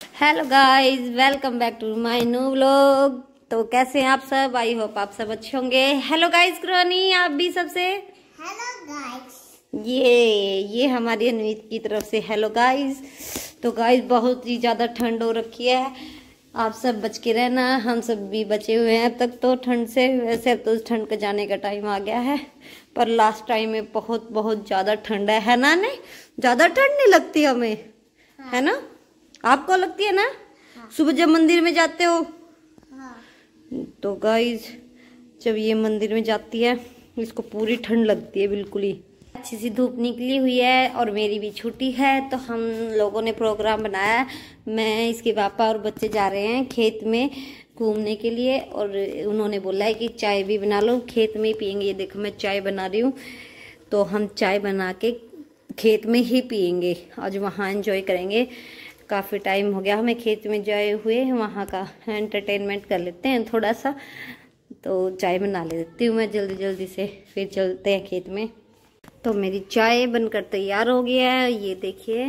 Hello guys, welcome back to my new vlog. तो कैसे हैं आप सब? आई होप आप सब अच्छे होंगे। हेलो गाइस, क्रोनी आप भी सबसे हेलो गाइस। ये हमारी अनवीत की तरफ से हेलो गाइस। तो गाइस बहुत ही ज्यादा ठंड हो रखी है, आप सब बच के रहना, हम सब भी बचे हुए हैं अब तक तो ठंड से। वैसे अब तो ठंड का जाने का टाइम आ गया है, पर लास्ट टाइम में बहुत बहुत ज्यादा ठंड है ना? नहीं ज्यादा ठंड नहीं लगती हमें, है ना? आपको लगती है ना? सुबह जब मंदिर में जाते हो तो गाइस, जब ये मंदिर में जाती है इसको पूरी ठंड लगती है बिल्कुल ही। अच्छी सी धूप निकली हुई है और मेरी भी छुट्टी है, तो हम लोगों ने प्रोग्राम बनाया। मैं, इसके पापा और बच्चे जा रहे हैं खेत में घूमने के लिए, और उन्होंने बोला है कि चाय भी बना लो, खेत में ही पियेंगे। ये देखो मैं चाय बना रही हूँ, तो हम चाय बना के खेत में ही पियेंगे, आज वहाँ एंजॉय करेंगे। काफ़ी टाइम हो गया हमें खेत में जाए हुए, वहाँ का एंटरटेनमेंट कर लेते हैं थोड़ा सा। तो चाय बना लेती हूँ मैं जल्दी जल्दी से, फिर चलते हैं खेत में। तो मेरी चाय बनकर तैयार हो गया है, ये देखिए,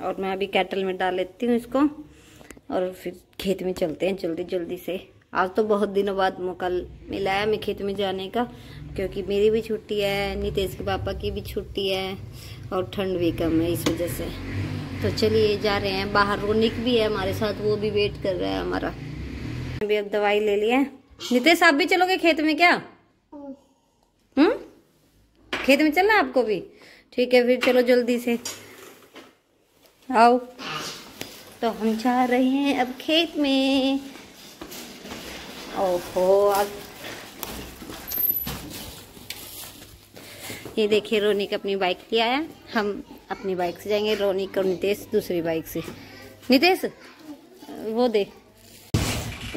और मैं अभी केटल में डाल लेती हूँ इसको, और फिर खेत में चलते हैं जल्दी जल्दी से। आज तो बहुत दिनों बाद मौका मिला है हमें खेत में जाने का, क्योंकि मेरी भी छुट्टी है, नितेश के पापा की भी छुट्टी है, और ठंड भी कम है इस वजह से। तो चलिए जा रहे हैं बाहर। रोनिक भी है हमारे साथ, वो भी वेट कर रहा है हमारा। अभी अब दवाई ले लिया। नितेश आप भी चलोगे खेत में क्या? खेत में चलना आपको भी? ठीक है फिर चलो जल्दी से आओ। तो हम जा रहे हैं अब खेत में। ओहो, अब ये देखिए रोनिक अपनी बाइक ले आया, हम अपनी बाइक से जाएंगे, रोनिक और नितेश दूसरी बाइक से। नितेश वो दे,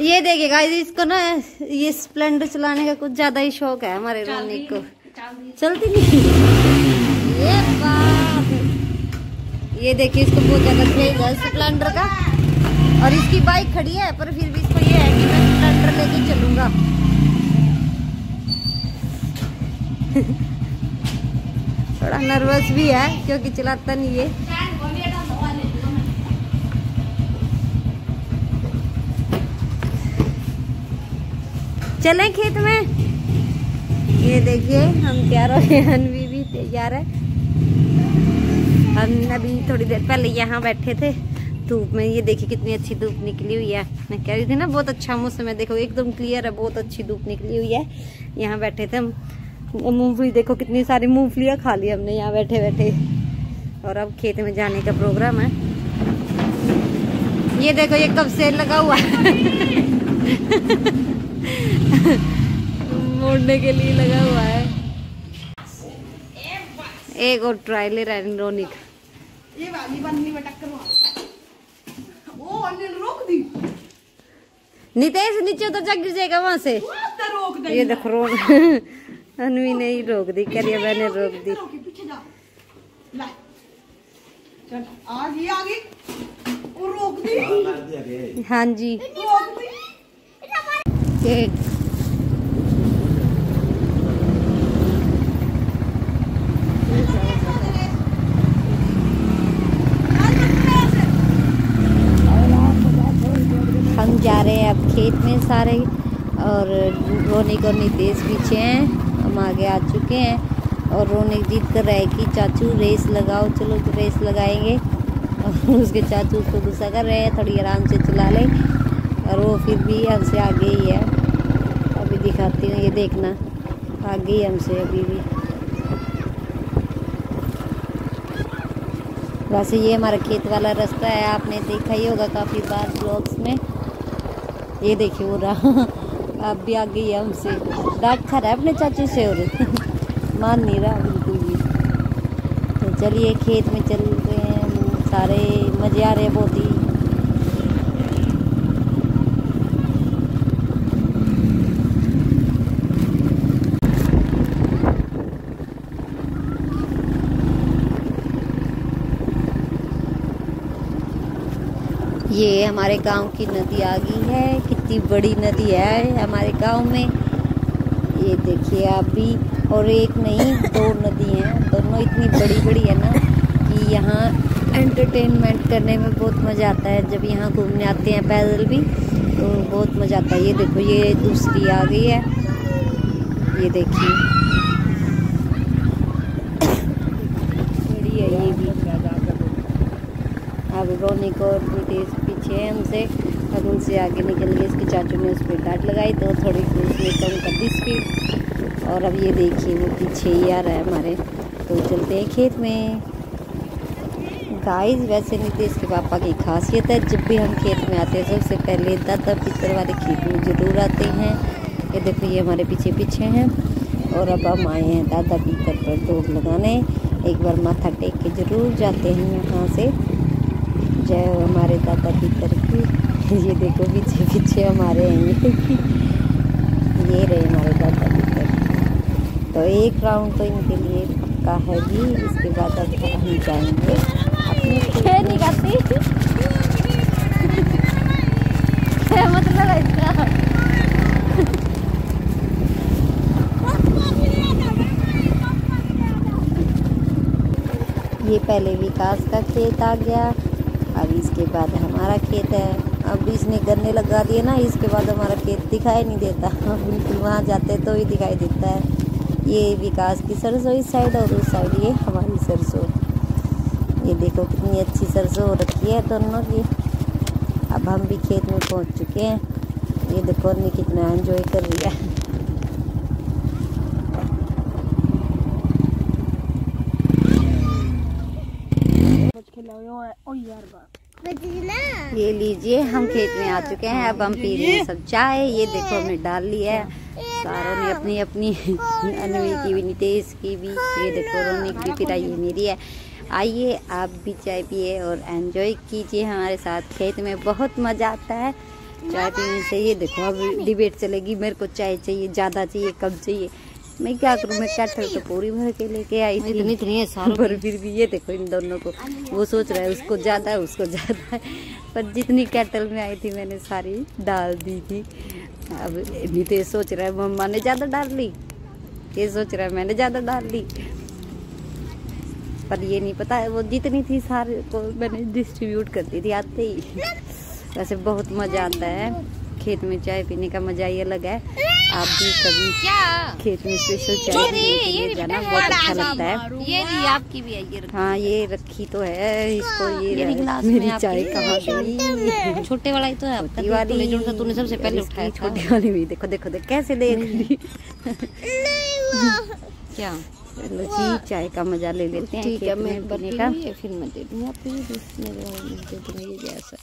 ये देखिएगा, इसको ना ये स्प्लेंडर चलाने का कुछ ज्यादा ही शौक है हमारे रोनिक को। चलती नहीं ये बात, ये देखिए इसको बहुत ज्यादा क्रेज है स्प्लेंडर का, और इसकी बाइक खड़ी है पर फिर भी इसको ये है कि मैं स्प्लेंडर लेके चलूंगा। थोड़ा नर्वस भी है क्योंकि चलाता नहीं है। चलें खेत में। ये देखिए हम तैयार हो गए, अनवी भी तैयार है। हम अभी थोड़ी देर पहले यहाँ बैठे थे धूप में, ये देखिए कितनी अच्छी धूप निकली हुई है। मैं कह रही थी ना बहुत अच्छा मौसम है, देखो एकदम क्लियर है, बहुत अच्छी धूप निकली हुई है। यहाँ बैठे थे हम, मूंगफली देखो कितनी सारी मूंगफलियाँ खा ली हमने यहाँ बैठे बैठे। और अब खेत में जाने का प्रोग्राम है। ये देखो ये कब से लगा हुआ है मोड़ने के लिए लगा हुआ है। एक और ट्राई ले रहा है रोनिक। ये वाली बन्नी में टक्कर मारो। ओ अनिल रोक दी। नितेश नीचे उतर जा, गिर जाएगा वहां से। रोक दे। ये देखो रोक अनवी ने ही रोक दी, करिए मैंने रोक दी। पीछे जा। ला चल आ गई और रोक दी। हाँ जी रोक दी। हम जा रहे हैं अब खेत में सारे, और रोनिक और नितेश पीछे हैं, हम आगे आ चुके हैं। और रोनिक जिद कर रहा है कि चाचू रेस लगाओ, चलो तो रेस लगाएंगे। और उसके चाचू उसको गुस्सा कर रहे हैं, थोड़ी आराम से चला ले, और वो फिर भी हमसे आगे ही है। अभी दिखाती हूँ, ये देखना आगे ही हमसे अभी भी। वैसे ये हमारा खेत वाला रास्ता है, आपने देखा ही होगा काफ़ी बार ब्लॉग्स में। ये देखिए वो रहा अब भी आ गई है हमसे, डांट खा रहा है अपने चाचू से और मान नहीं रहा बिल्कुल भी। तो चलिए खेत में चल रहे हैं सारे, मजे आ रहे हैं बहुत ही। ये हमारे गांव की नदी आ गई है, कितनी बड़ी नदी है हमारे गांव में, ये देखिए आप भी। और एक नहीं 2 नदी हैं, दोनों इतनी बड़ी बड़ी है ना कि यहाँ एंटरटेनमेंट करने में बहुत मज़ा आता है जब यहाँ घूमने आते हैं पैदल भी, तो बहुत मज़ा आता है। ये देखो ये दूसरी आ गई है, ये देखिए बड़ी है ये भी। अब रोनिक और नितेश पीछे है हमसे, अब उनसे आगे निकल गए। इसके चाचू ने उस पर डांट लगाई तो थोड़ी उसने कम कर दी स्पीड, और अब ये देखिए वो पीछे ही आ रहा है हमारे। तो चलते हैं खेत में। गाइस वैसे नितेश के पापा की खासियत है, जब भी हम खेत में आते हैं सबसे पहले दादा पितर वाले खेत में जरूर आते हैं। ये देखो ये हमारे पीछे पीछे हैं, और अब हम आए हैं दादा पितर पर दौड़ लगाने। एक बार माथा टेक के जरूर जाते हैं यहाँ से। जय हो हमारे दादा पितर की। ये देखो पीछे पीछे हमारे हैं ये रहे हमारे दादा पितर। तो एक राउंड तो इनके लिए पक्का है जी, इसके बाद अब हम जाएंगे अपने खेत में। मतलब इसका ये पहले विकास का खेत आ गया, अब इसके बाद हमारा खेत है। अब इसने गन्ने लगा दिए ना, इसके बाद हमारा खेत दिखाई नहीं देता। बिल्कुल वहाँ जाते तो ही दिखाई देता है। ये विकास की सरसों इस साइड, और उस साइड ये हमारी सरसों। ये देखो कितनी अच्छी सरसों हो रखी है दोनों की। अब हम भी खेत में पहुँच चुके हैं। ये देखो अन्नी कितना एंजॉय कर रही है। ये लीजिए हम खेत में आ चुके हैं, अब हम पी रहे हैं सब चाय। ये देखो हमने डाल ली है, सारों ने अपनी अपनी, अनवी की भी नितेश की भी। ये देखो रोनिक की पिराई ये मेरी है। आइए आप भी चाय पिए और एंजॉय कीजिए हमारे साथ। खेत में बहुत मज़ा आता है चाय पीने से। ये देखो अब डिबेट चलेगी, मेरे को चाय चाहिए, ज़्यादा चाहिए, कम चाहिए। मैं क्या करूँ, मैं कैटल तो पूरी भर के लेके आई थी, इतनी है सारों पर फिर भी ये देखो इन दोनों को, वो सोच रहा है उसको ज़्यादा है उसको ज़्यादा है, पर जितनी कैटल में आई थी मैंने सारी डाल दी थी। अब नितेश सोच रहा है मम्मा ने ज़्यादा डाल ली, ये सोच रहा है मैंने ज़्यादा डाल ली, पर ये नहीं पता है वो जितनी थी सारे को मैंने डिस्ट्रीब्यूट कर दी थी आते ही। वैसे बहुत मज़ा आता है खेत में चाय पीने का, मज़ा ही अलग है। आप भी कभी खेत में स्पेशल चाय पीने के लिए जाना, बहुत अच्छा लगता है। ये आपकी भी है ये। हाँ ये रखी तो है इसको, ये मेरी चाय कहाँ गई? छोटे वाला ही तो है, छोटी वाली जो तूने सबसे पहले उठाया। छोटी वाली भी देखो देखो देख कैसे देख रही। क्या चलो जी चाय का मजा ले लेते हैं। ठीक है मैं पीने का फिर मैं दे दूँगा आपको जैसा।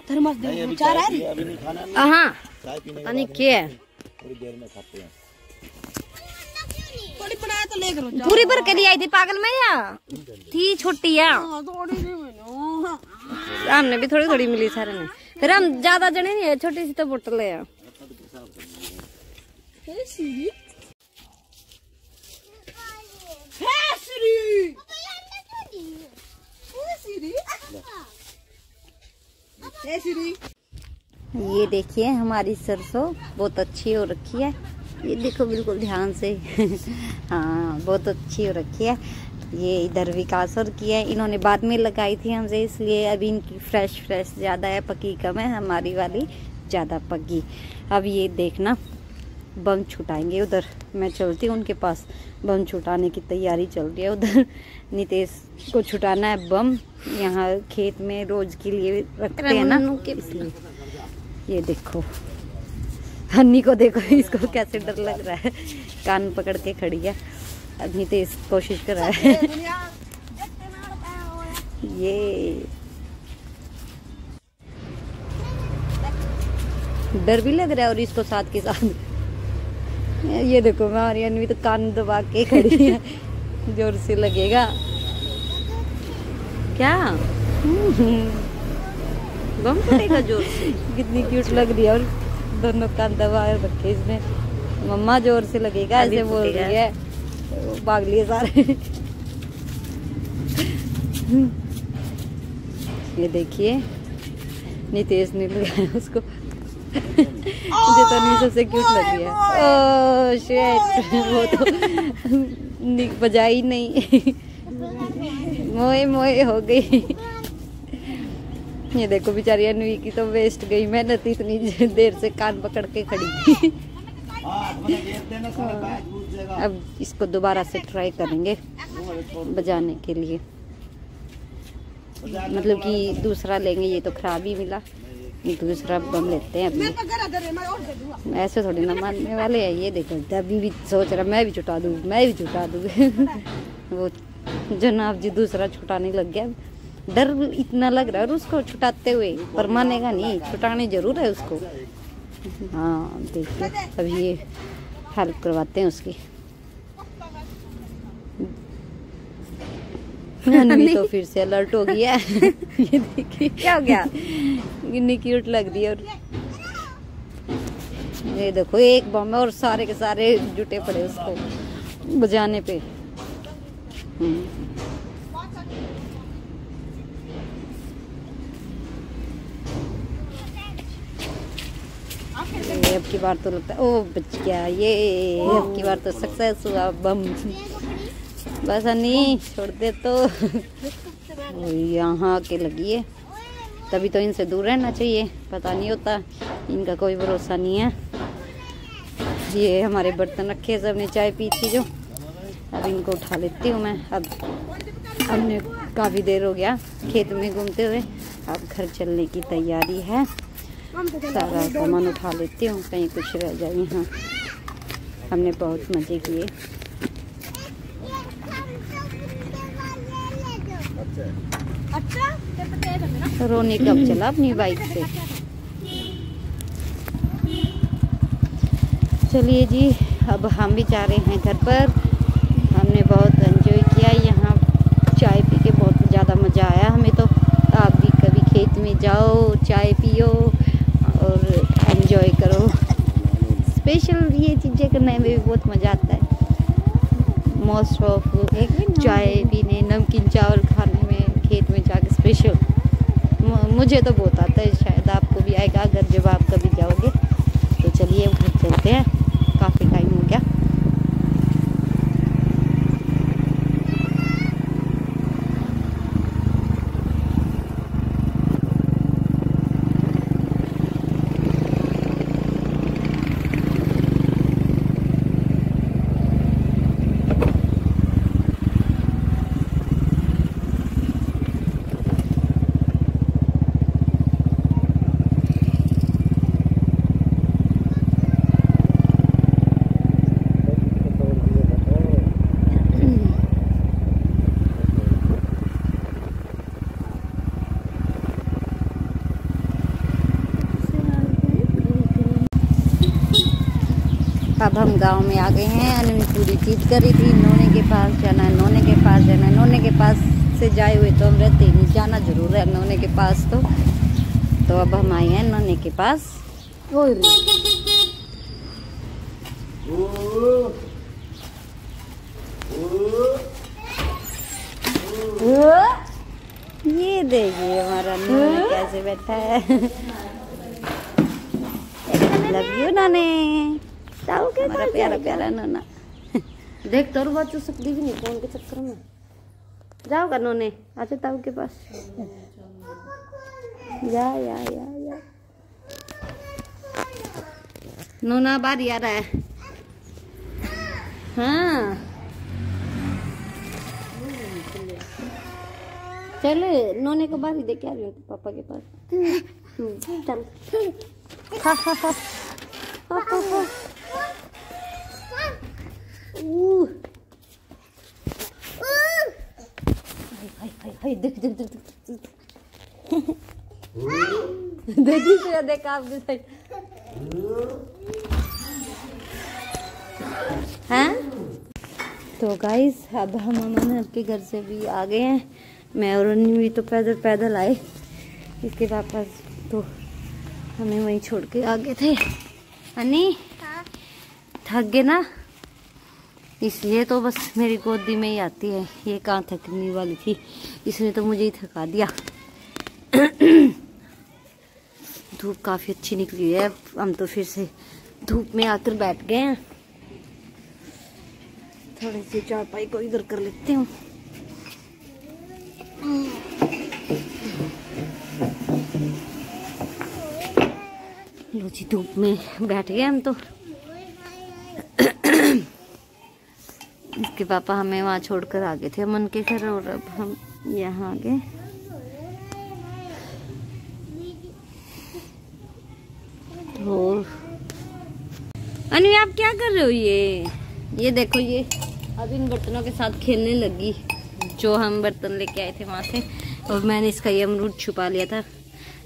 थर्मस दे चार है। हाँ पता नहीं क्या है, थोड़ी देर में खाते हैं। थोड़ी बनाया तो लेकर पूरी भर के लिए आई थी पागल में, या थी छोटी है हमने भी थोड़ी थोड़ी मिली सारे ने, फिर हम ज्यादा जने नहीं है, छोटी सी तो बोतल है। ये देखिए हमारी सरसों बहुत अच्छी हो रखी है, ये देखो बिल्कुल ध्यान से। हाँ बहुत अच्छी हो रखी है। ये इधर विकास और की है, इन्होंने बाद में लगाई थी हमसे, इसलिए अभी इनकी फ्रेश ज़्यादा है, पकी कम है, हमारी वाली ज़्यादा पकी। अब ये देखना बम छुटाएंगे, उधर मैं चलती हूँ उनके पास, बम छुटाने की तैयारी चल रही है उधर। नितेश को छुटाना है बम, यहाँ खेत में रोज के लिए रखते हैं ना, इसलिए। ये देखो हन्नी को देखो, इसको कैसे डर लग रहा है, कान पकड़ के खड़ी है। अब नितेश कोशिश कर रहा है। ये डर भी लग रहा है और इसको साथ के साथ। ये देखो हमारी अन्वी तो कान दबा के खड़ी है, जोर से लगेगा क्या? बम फटेगा जोर से। कितनी क्यूट लग रही है, और दोनों कान दबा रखे इसने। मम्मा जोर से लगेगा ऐसे बोल रही है, भाग लिए सारे। ये देखिए नितेश ने लगाया उसको। मुझे तो नहीं सबसे क्यूट लग रही है। ओह शिट, वो तो बजाई नहीं। मोए मोए हो गई। ये देखो बेचारी अनवी की तो वेस्ट गई मेहनत, इतनी देर से कान पकड़ के खड़ी थी। अब इसको दोबारा से ट्राई करेंगे बजाने के लिए, मतलब कि दूसरा लेंगे। ये तो खराब ही मिला, दूसरा बम लेते हैं अभी। ऐसे थोड़ी ना मारने वाले हैं। ये देखो अभी भी सोच रहा मैं भी छुटा दूँ, मैं भी छुटा दूँ। वो जनाब जी दूसरा छुटाने लग गया। डर इतना लग रहा है उसको छुटाते हुए, पर मानेगा नहीं, छुटाने जरूर है उसको। हाँ देखिए अभी ये हेल्प करवाते हैं उसकी। अनवी तो फिर से अलर्ट हो गया। ये देखिए क्या हो गया, कितनी क्यूट लग रही है। और ये देखो एक बम है और सारे के सारे जुटे पड़े उसको बजाने पे। अब की बार तो लगता है ओ बच गया ये, अब की बार तो सक्सेस हुआ बम। बस नहीं छोड़ दे तो। यहाँ आके लगी है, तभी तो इनसे दूर रहना चाहिए, पता नहीं होता इनका कोई भरोसा नहीं है। ये हमारे बर्तन रखे सबने चाय पी थी जो, अब इनको उठा लेती हूँ मैं। अब हमने काफ़ी देर हो गया खेत में घूमते हुए, अब घर चलने की तैयारी है। सारा सामान उठा लेती हूँ, कहीं कुछ रह जाए। यहाँ हमने बहुत मज़े किए। रोनी कब चला अपनी बाइक से। चलिए जी अब हम भी जा रहे हैं घर पर। हमने बहुत एंजॉय किया यहाँ, चाय पी के बहुत ज़्यादा मज़ा आया हमें तो। आप भी कभी खेत में जाओ, चाय पियो और एंजॉय करो। स्पेशल ये चीज़ें करने में भी बहुत मज़ा आता है। मोस्ट ऑफ चाय पीने, नमकीन चावल खाने में खेत में जाके स्पेशल मुझे तो बहुत आता है, शायद आपको भी आएगा अगर जब आप कभी जाओगे। तो चलिए घर चलते हैं, काफ़ी टाइम हो गया। अब हम गांव में आ गए हैं। अनवी पूरी चीज कर रही थी, नोने के पास जाना है, नोने के पास जाना है। नोने के पास से जाए हुए तो हम रहते ही नहीं, जाना जरूर है नोने के पास। तो अब हम आए हैं नोने के पास। ये देखिए हमारा नोना कैसे बैठा है। लव यू नोने, हमारा प्यारा प्यारा नोना। देख तो रुआ चुसक दी भी नहीं फोन के चक्कर में। जाओगा नोने, आते ताऊ के पास। या नोना बारी आ रहा है। हाँ चल नोने को बारी दे के आ रही हूँ पापा के पास। चल हा हा हा हा। हाय देख देख देख देखी से देख आपके साइड। हाँ तो गाइस अब हम अमन के घर से भी आ गए हैं। मैं और अन्नी भी तो पैदल पैदल आए, इसके वापस तो हमें वहीं छोड़ के आ गए थे। अन्नी थक गए ना, इसलिए तो बस मेरी गोदी में ही आती है। ये कहाँ थकने वाली थी, इसने तो मुझे ही थका दिया। धूप काफी अच्छी निकली है। हम तो फिर से धूप में आकर बैठ गए हैं। थोड़ी सी चारपाई को इधर कर लेती हूँ। लो जी, धूप में बैठ गए हम तो। इसके पापा हमें वहाँ छोड़कर आ गए थे अमन के घर, और अब हम यहाँ आ गए। तो अनु आप क्या कर रहे हो? ये देखो, ये अब इन बर्तनों के साथ खेलने लगी, जो हम बर्तन लेके आए थे वहां से। और मैंने इसका ये अमरूद छुपा लिया था।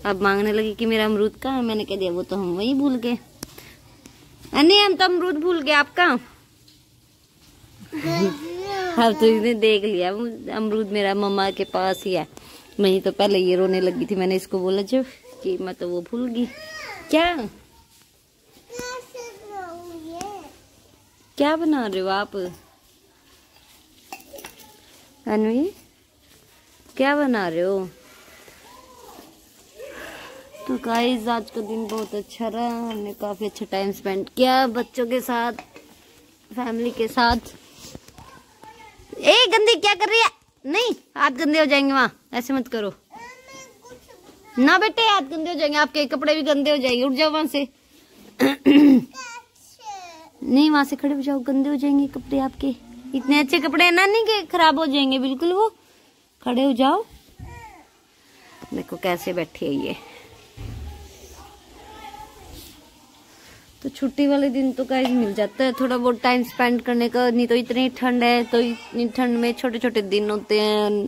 अब मांगने लगी कि मेरा अमरूद कहाँ है। मैंने कह दिया वो तो हम वही भूल गए। नहीं, हम तो अमरूद भूल गए, आप कहाँ? अब तो इसने देख लिया अमरूद मेरा मम्मा के पास ही है। नहीं तो पहले ये रोने लगी थी। मैंने इसको बोला जो कि मैं तो वो भूल गई। क्या बना रहे हो आप? अनवी क्या बना रहे हो? तो गाइस आज का दिन बहुत अच्छा रहा। हमने काफी अच्छा टाइम स्पेंड किया बच्चों के साथ, फैमिली के साथ। ए गंदी क्या कर रही है? नहीं, हाथ गंदे हो जाएंगे, वहाँ ऐसे मत करो ना बेटे, हाथ गंदे हो जाएंगे, आपके कपड़े भी गंदे हो जाएंगे। उठ जाओ वहां से। नहीं, वहां से खड़े हो जाओ, गंदे हो जाएंगे कपड़े आपके। इतने अच्छे कपड़े हैं ना, नहीं के खराब हो जाएंगे बिल्कुल। वो खड़े हो जाओ। देखो कैसे बैठी है ये। तो छुट्टी वाले दिन तो गाइस मिल जाता है थोड़ा बहुत टाइम स्पेंड करने का। नहीं तो इतनी ठंड है, तो इतनी ठंड में छोटे छोटे दिन होते हैं,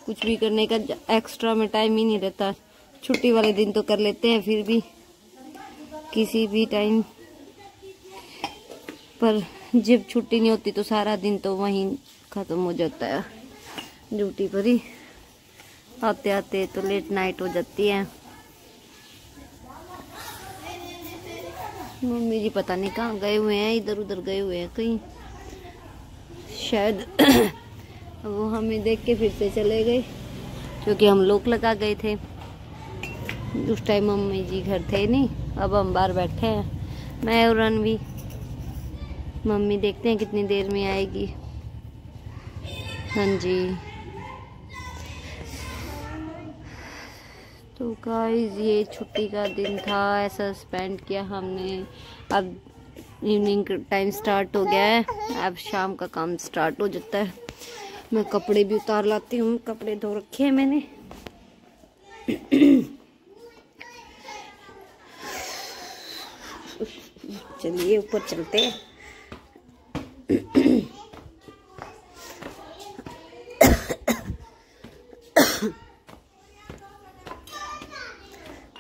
कुछ भी करने का एक्स्ट्रा में टाइम ही नहीं रहता। छुट्टी वाले दिन तो कर लेते हैं फिर भी किसी भी टाइम, पर जब छुट्टी नहीं होती तो सारा दिन तो वहीं खत्म हो जाता है ड्यूटी पर ही। आते आते तो लेट नाइट हो जाती है। मम्मी जी पता नहीं कहाँ गए हुए हैं, इधर उधर गए हुए हैं कहीं शायद। वो हमें देख के फिर से चले गए, क्योंकि हम लोग लगा गए थे। उस टाइम मम्मी जी घर थे नहीं। अब हम बाहर बैठे हैं, मैं और रणवी। मम्मी देखते हैं कितनी देर में आएगी। हाँ जी। तो गाइस ये छुट्टी का दिन था, ऐसा स्पेंड किया हमने। अब इवनिंग टाइम स्टार्ट हो गया है, अब शाम का काम स्टार्ट हो जाता है। मैं कपड़े भी उतार लाती हूँ, कपड़े धो रखे हैं मैंने। चलिए ऊपर चलते हैं।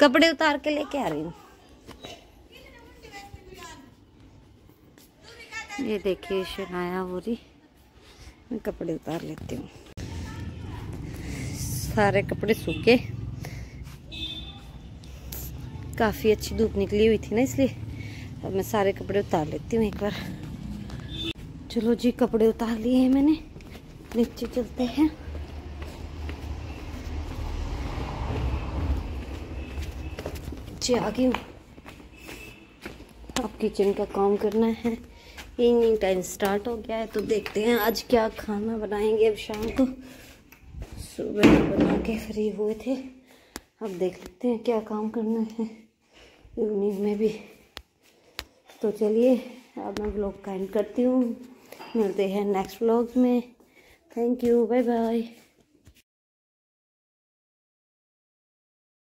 कपड़े उतार के लेके आ रही हूँ। ये देखिए शनाया हो रही। मैं कपड़े उतार लेती हूँ। सारे कपड़े सूखे, काफी अच्छी धूप निकली हुई थी ना, इसलिए अब मैं सारे कपड़े उतार लेती हूँ एक बार। चलो जी, कपड़े उतार लिए हैं मैंने, नीचे चलते हैं। नीचे आ गई हूँ। अब किचन का काम करना है। इवनिंग टाइम स्टार्ट हो गया है, तो देखते हैं आज क्या खाना बनाएंगे। अब शाम को सुबह बना के फ्री हुए थे, अब देख लेते हैं क्या काम करना है इवनिंग में भी। तो चलिए अब मैं व्लॉग का एंड करती हूँ। मिलते हैं नेक्स्ट व्लॉग में। Thank you, bye bye.